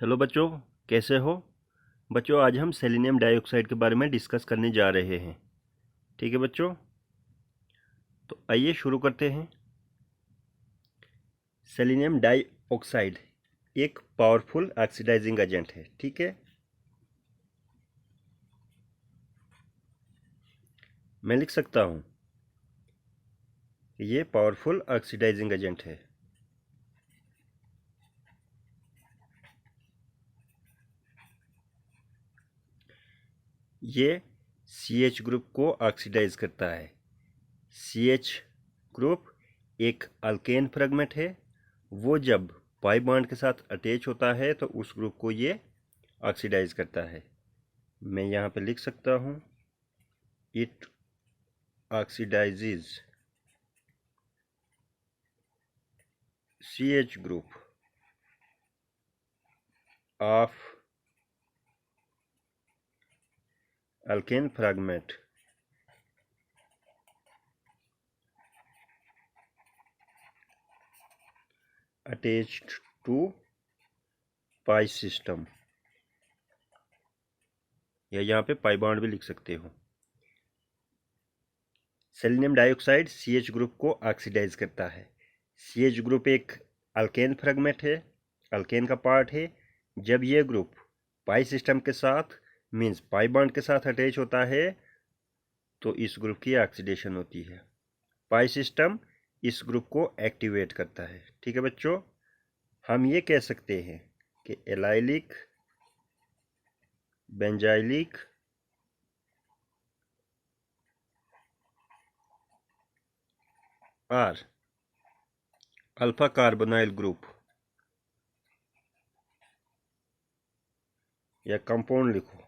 Hello बच्चों, कैसे हो? बच्चों, आज हम सेलेनियम डाइऑक्साइड के बारे में डिस्कस करने जा रहे हैं। ठीक है बच्चों, तो आइए शुरू करते हैं। सेलेनियम डाइऑक्साइड एक पावरफुल ऑक्सीडाइजिंग एजेंट है। ठीक है, मैं लिख सकता हूँ कि ये पावरफुल ऑक्सीडाइजिंग एजेंट है। ये CH ग्रुप को ऑक्सीडाइज करता है। CH ग्रुप एक अल्केन फ्रेगमेंट है। वो जब पाई बॉन्ड के साथ अटैच होता है तो उस ग्रुप को ये ऑक्सीडाइज करता है। मैं यहाँ पे लिख सकता हूँ, it oxidizes CH group of alkane fragment attached to pi system, या यहाँ पे पाई बॉन्ड भी लिख सकते हो। सेलेनियम डाइऑक्साइड CH ग्रुप को ऑक्सीडाइज करता है। CH ग्रुप एक अल्केन फ्रेगमेंट है, अल्केन का पार्ट है। जब ये ग्रुप पाई सिस्टम के साथ मीन्स पाई बॉन्ड के साथ अटैच होता है तो इस ग्रुप की ऑक्सीडेशन होती है। पाई सिस्टम इस ग्रुप को एक्टिवेट करता है। ठीक है बच्चों, हम ये कह सकते हैं कि एलाइलिक, बेंजाइलिक और अल्फा कार्बोनाइल ग्रुप या कंपाउंड लिखो,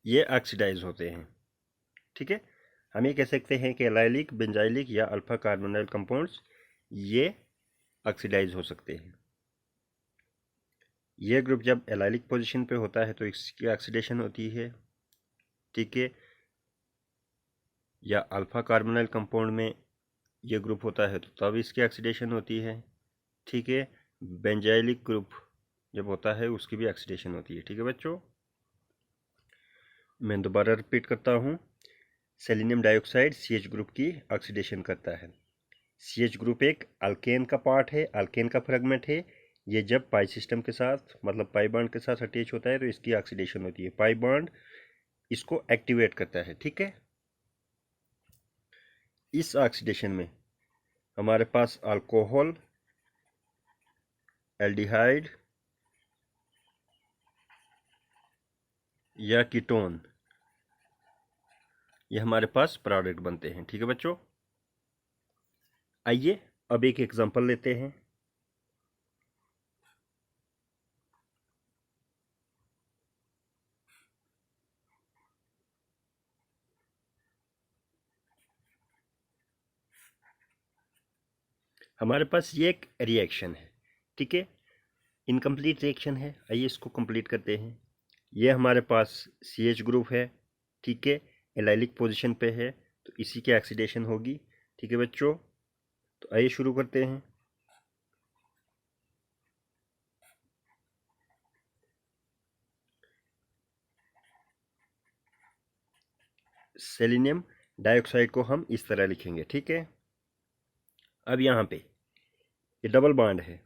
ये ऑक्सीडाइज होते हैं। ठीक है, हम ये कह सकते हैं कि एलाइलिक, बेंजाइलिक या अल्फा कार्बोनाइल कंपाउंड्स ये ऑक्सीडाइज हो सकते हैं। ये ग्रुप जब एलाइलिक पोजीशन पे होता है तो इसकी ऑक्सीडेशन होती है। ठीक है, या अल्फा कार्बोनाइल कंपाउंड में ये ग्रुप होता है तो तब इसकी ऑक्सीडेशन होती है। ठीक है, बेंजाइलिक ग्रुप जब होता है उसकी भी ऑक्सीडेशन होती है। ठीक है बच्चों, मैं दोबारा रिपीट करता हूँ। सेलेनियम डाइऑक्साइड CH ग्रुप की ऑक्सीडेशन करता है। CH ग्रुप एक अल्केन का पार्ट है, अल्केन का फ्रेगमेंट है। ये जब पाई सिस्टम के साथ मतलब पाई बॉन्ड के साथ अटैच होता है तो इसकी ऑक्सीडेशन होती है। पाई बॉन्ड इसको एक्टिवेट करता है। ठीक है, इस ऑक्सीडेशन में हमारे पास अल्कोहल, एल्डिहाइड या कीटोन ये हमारे पास प्रोडक्ट बनते हैं। ठीक है बच्चों, आइए अब एक एग्जांपल लेते हैं। हमारे पास ये एक रिएक्शन है। ठीक है, इनकम्प्लीट रिएक्शन है। आइए इसको कंप्लीट करते हैं। ये हमारे पास CH ग्रुप है। ठीक है, एलाइलिक पोजीशन पे है तो इसी की ऑक्सीडेशन होगी। ठीक है बच्चों, तो आइए शुरू करते हैं। सेलेनियम डाइऑक्साइड को हम इस तरह लिखेंगे। ठीक है, अब यहाँ पे ये डबल बॉन्ड है।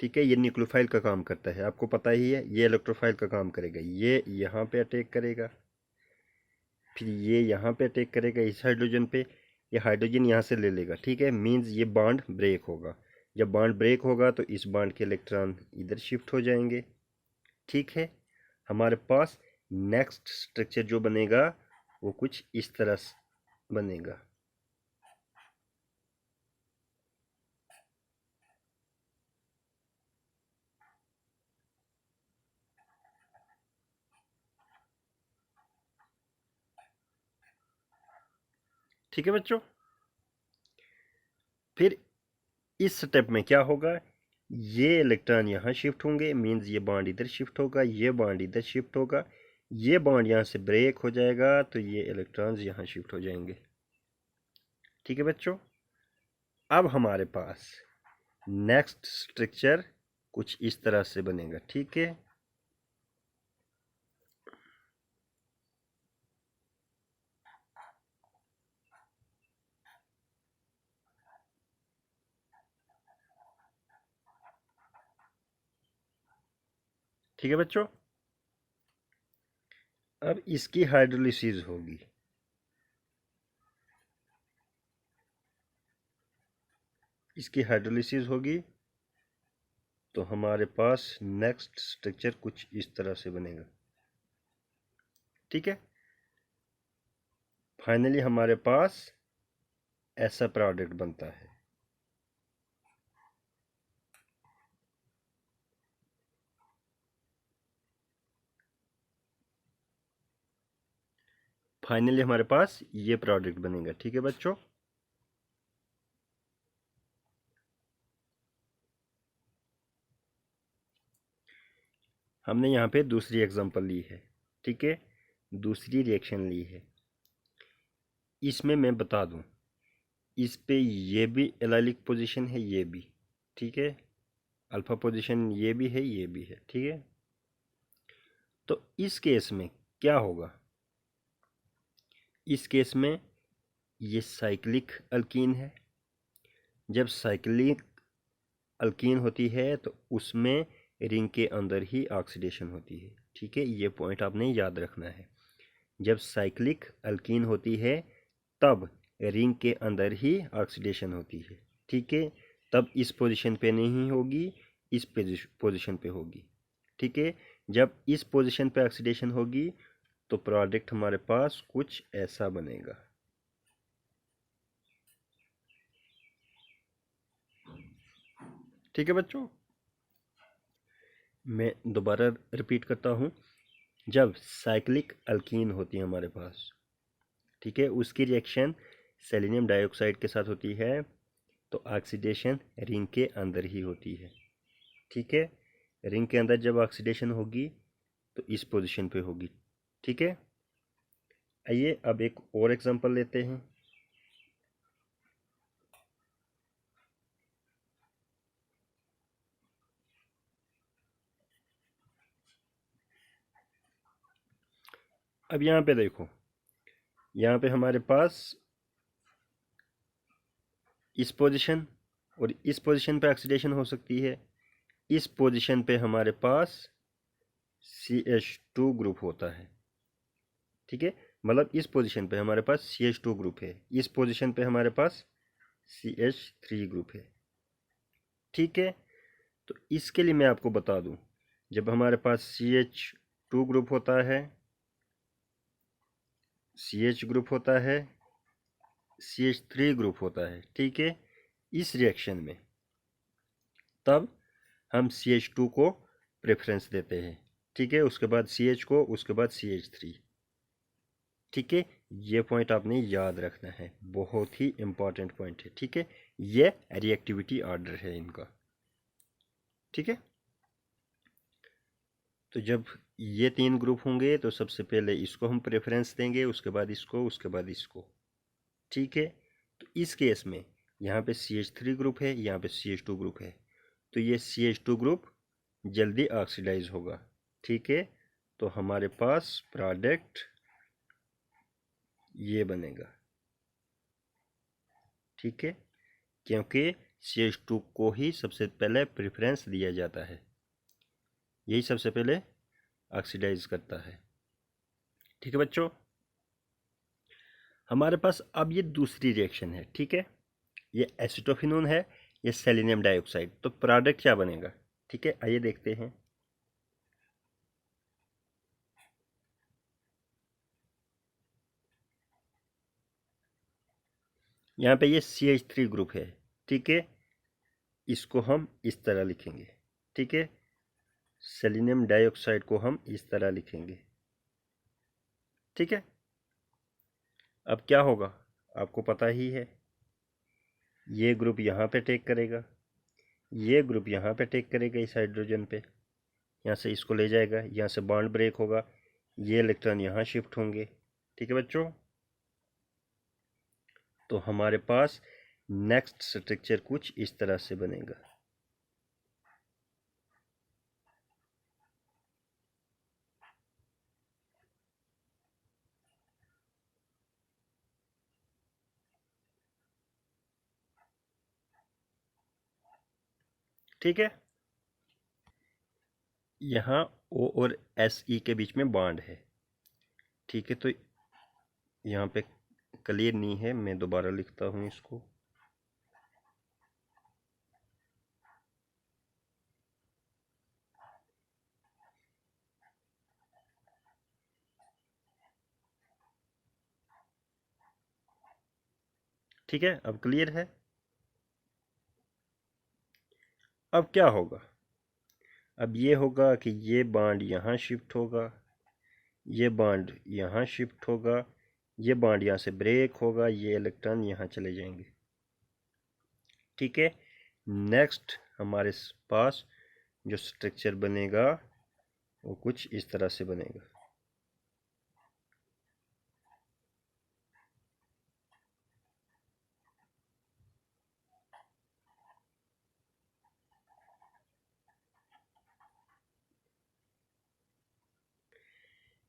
ठीक है, ये न्यूक्लियोफाइल का काम करता है, आपको पता ही है। ये इलेक्ट्रोफाइल का काम करेगा, ये यहाँ पे अटैक करेगा, फिर ये यहाँ पे अटैक करेगा इस हाइड्रोजन पे, ये हाइड्रोजन यहाँ से ले लेगा। ठीक है, मीन्स ये बॉन्ड ब्रेक होगा। जब बॉन्ड ब्रेक होगा तो इस बॉन्ड के इलेक्ट्रॉन इधर शिफ्ट हो जाएंगे। ठीक है, हमारे पास नेक्स्ट स्ट्रक्चर जो बनेगा वो कुछ इस तरह बनेगा। ठीक है बच्चों, फिर इस स्टेप में क्या होगा, ये इलेक्ट्रॉन यहाँ शिफ्ट होंगे, मीन्स ये बॉन्ड इधर शिफ्ट होगा, ये बॉन्ड इधर शिफ्ट होगा, ये बॉन्ड यहाँ से ब्रेक हो जाएगा तो ये इलेक्ट्रॉन्स यहाँ शिफ्ट हो जाएंगे। ठीक है बच्चों, अब हमारे पास नेक्स्ट स्ट्रक्चर कुछ इस तरह से बनेगा। ठीक है, ठीक है बच्चों। अब इसकी हाइड्रोलिसिस होगी। इसकी हाइड्रोलिसिस होगी तो हमारे पास नेक्स्ट स्ट्रक्चर कुछ इस तरह से बनेगा। ठीक है, फाइनली हमारे पास ऐसा प्रोडक्ट बनता है। फाइनली हमारे पास ये प्रोडक्ट बनेगा। ठीक है बच्चों, हमने यहाँ पे दूसरी एग्जांपल ली है। ठीक है, दूसरी रिएक्शन ली है। इसमें मैं बता दूं, इस पे ये भी एलाइलिक पोजीशन है, ये भी। ठीक है, अल्फा पोजीशन ये भी है, ये भी है। ठीक है, तो इस केस में क्या होगा? इस केस में ये साइक्लिक अल्कीन है। जब साइक्लिक अल्कीन होती है तो उसमें रिंग के अंदर ही ऑक्सीडेशन होती है। ठीक है, ये पॉइंट आपने याद रखना है। जब साइक्लिक अल्कीन होती है तब रिंग के अंदर ही ऑक्सीडेशन होती है। ठीक है, तब इस पोजीशन पे नहीं होगी, इस पोजीशन पे होगी। ठीक है, जब इस पोजीशन पे ऑक्सीडेशन होगी तो प्रोडक्ट हमारे पास कुछ ऐसा बनेगा। ठीक है बच्चों, मैं दोबारा रिपीट करता हूँ। जब साइक्लिक अल्कीन होती है हमारे पास, ठीक है, उसकी रिएक्शन सेलेनियम डाइऑक्साइड के साथ होती है तो ऑक्सीडेशन रिंग के अंदर ही होती है। ठीक है, रिंग के अंदर जब ऑक्सीडेशन होगी तो इस पोजीशन पे होगी। ठीक है, आइए अब एक और एग्जांपल लेते हैं। अब यहाँ पे देखो, यहाँ पे हमारे पास इस पोजीशन और इस पोजीशन पे ऑक्सीडेशन हो सकती है। इस पोजीशन पे हमारे पास CH2 ग्रुप होता है। ठीक है, मतलब इस पोजीशन पे हमारे पास CH2 ग्रुप है, इस पोजीशन पे हमारे पास CH3 ग्रुप है। ठीक है, तो इसके लिए मैं आपको बता दूं, जब हमारे पास CH2 ग्रुप होता है, CH ग्रुप होता है, CH3 ग्रुप होता है। ठीक है, इस रिएक्शन में तब हम CH2 को प्रेफरेंस देते हैं। ठीक है, उसके बाद CH को, उसके बाद CH3। ठीक है, ये पॉइंट आपने याद रखना है, बहुत ही इंपॉर्टेंट पॉइंट है। ठीक है, ये रिएक्टिविटी ऑर्डर है इनका। ठीक है, तो जब ये तीन ग्रुप होंगे तो सबसे पहले इसको हम प्रेफरेंस देंगे, उसके बाद इसको, उसके बाद इसको। ठीक है, तो इस केस में यहाँ पे CH3 ग्रुप है, यहाँ पे CH2 ग्रुप है, तो ये CH2 ग्रुप जल्दी ऑक्सीडाइज होगा। ठीक है, तो हमारे पास प्रोडक्ट ये बनेगा। ठीक है, क्योंकि CH2 को ही सबसे पहले प्रेफरेंस दिया जाता है, यही सबसे पहले ऑक्सीडाइज करता है। ठीक है बच्चों, हमारे पास अब ये दूसरी रिएक्शन है। ठीक है, ये एसिटोफिनोन है, ये सेलेनियम डाइऑक्साइड, तो प्रोडक्ट क्या बनेगा? ठीक है, आइए देखते हैं। यहाँ पे ये CH3 ग्रुप है। ठीक है, इसको हम इस तरह लिखेंगे। ठीक है, सेलेनियम डाइऑक्साइड को हम इस तरह लिखेंगे। ठीक है, अब क्या होगा आपको पता ही है, ये ग्रुप यहाँ पे टेक करेगा, ये ग्रुप यहाँ पे टेक करेगा इस हाइड्रोजन पे, यहाँ से इसको ले जाएगा, यहाँ से बॉन्ड ब्रेक होगा, ये इलेक्ट्रॉन यहाँ शिफ्ट होंगे। ठीक है बच्चों, तो हमारे पास नेक्स्ट स्ट्रक्चर कुछ इस तरह से बनेगा। ठीक है। यहाँ O और Se के बीच में बॉन्ड है, ठीक है। तो यहाँ पे क्लियर नहीं है, मैं दोबारा लिखता हूँ इसको। ठीक है, अब क्लियर है। अब क्या होगा, अब ये होगा कि ये बॉन्ड यहाँ शिफ्ट होगा, ये बॉन्ड यहाँ शिफ्ट होगा, ये बॉन्ड यहाँ से ब्रेक होगा, ये इलेक्ट्रॉन यहाँ चले जाएंगे, ठीक है। नेक्स्ट हमारे पास जो स्ट्रक्चर बनेगा वो कुछ इस तरह से बनेगा।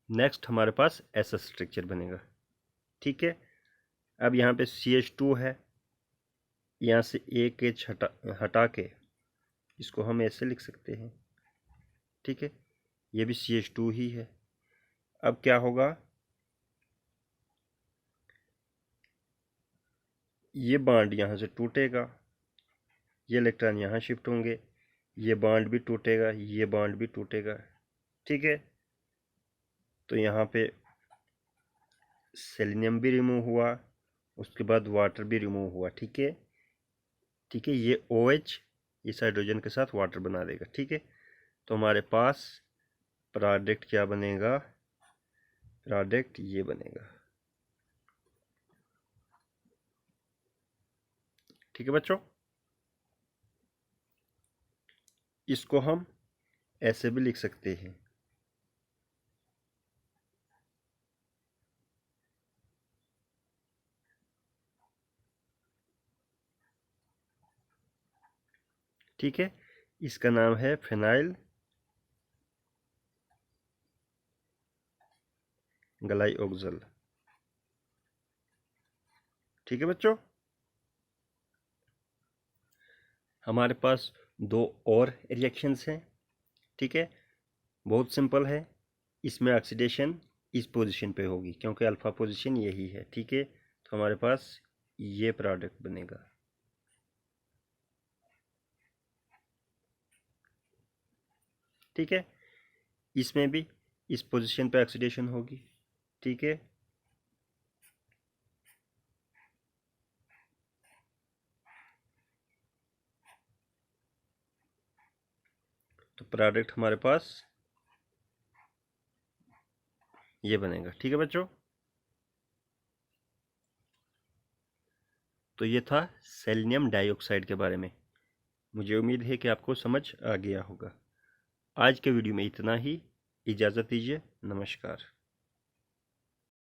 नेक्स्ट हमारे पास ऐसा स्ट्रक्चर बनेगा, ठीक है। अब यहाँ पे CH2 है, यहाँ से एक एच हटा के इसको हम ऐसे लिख सकते हैं, ठीक है। ये भी CH2 ही है। अब क्या होगा, ये बॉन्ड यहाँ से टूटेगा, ये इलेक्ट्रॉन यहाँ शिफ्ट होंगे, ये बॉन्ड भी टूटेगा, ये बॉन्ड भी टूटेगा, ठीक है। तो यहाँ पे सेलेनियम भी रिमूव हुआ, उसके बाद वाटर भी रिमूव हुआ, ठीक है। ठीक है, ये OH इस हाइड्रोजन के साथ वाटर बना देगा, ठीक है। तो हमारे पास प्रोडक्ट क्या बनेगा, प्रोडक्ट ये बनेगा, ठीक है बच्चों। इसको हम ऐसे भी लिख सकते हैं, ठीक है। इसका नाम है फिनाइल ग्लाइओक्सल, ठीक है बच्चों। हमारे पास दो और रिएक्शंस हैं, ठीक है। बहुत सिंपल है, इसमें ऑक्सीडेशन इस पोजीशन पे होगी क्योंकि अल्फा पोजीशन यही है, ठीक है। तो हमारे पास ये प्रोडक्ट बनेगा, ठीक है। इसमें भी इस पोजीशन पे ऑक्सीडेशन होगी, ठीक है। तो प्रोडक्ट हमारे पास ये बनेगा, ठीक है बच्चों। तो ये था सेलेनियम डाइऑक्साइड के बारे में। मुझे उम्मीद है कि आपको समझ आ गया होगा। आज के वीडियो में इतना ही, इजाज़त दीजिए, नमस्कार।